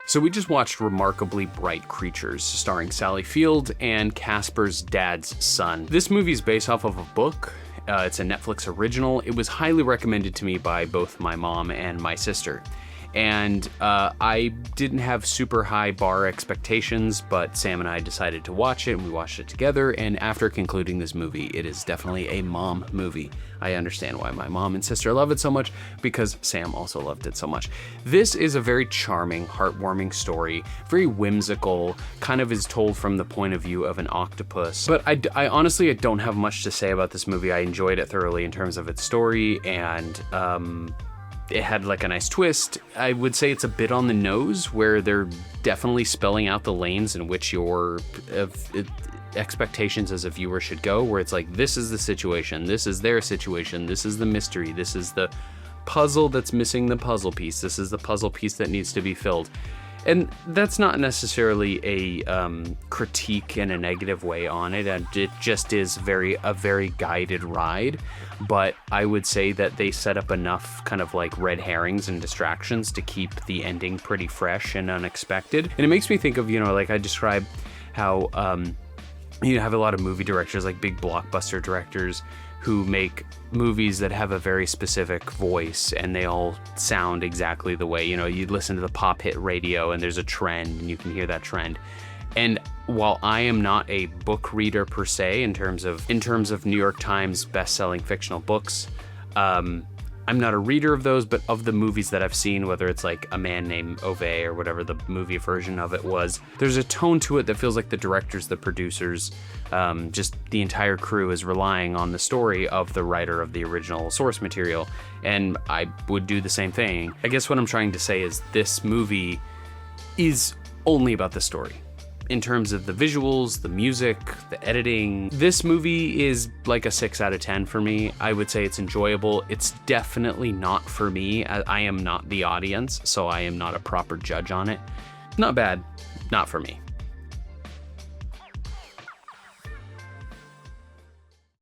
So we just watched Remarkably Bright Creatures, starring Sally Field and Casper's dad's son. This movie is based off of a book. It's a Netflix original. It was highly recommended to me by both my mom and my sister. And I didn't have super high bar expectations, but Sam and I decided to watch it, and we watched it together. And after concluding this movie, it is definitely a mom movie. I understand why my mom and sister love it so much, because Sam also loved it so much. This is a very charming, heartwarming story, very whimsical, kind of is told from the point of view of an octopus. But I honestly, I don't have much to say about this movie. I enjoyed it thoroughly in terms of its story, and it had like a nice twist. I would say it's a bit on the nose, where they're definitely spelling out the lanes in which your expectations as a viewer should go, where it's like, this is the situation, this is their situation, this is the mystery, this is the puzzle that's missing the puzzle piece, this is the puzzle piece that needs to be filled. And that's not necessarily a critique in a negative way on it. And it just is a very guided ride. But I would say that they set up enough kind of like red herrings and distractions to keep the ending pretty fresh and unexpected. And it makes me think of, like I described how you have a lot of movie directors, like big blockbuster directors, who make movies that have a very specific voice and they all sound exactly the way, you listen to the pop hit radio and there's a trend and you can hear that trend. And while I am not a book reader per se, in terms of New York Times best-selling fictional books, I'm not a reader of those, but of the movies that I've seen, whether it's like A Man Named Ove or whatever the movie version of it was, there's a tone to it that feels like the directors, the producers, just the entire crew is relying on the story of the writer of the original source material. And I would do the same thing. I guess what I'm trying to say is this movie is only about the story. In terms of the visuals, the music, the editing, this movie is like a 6 out of 10 for me. I would say it's enjoyable. It's definitely not for me. I am not the audience, so I am not a proper judge on it. Not bad, not for me.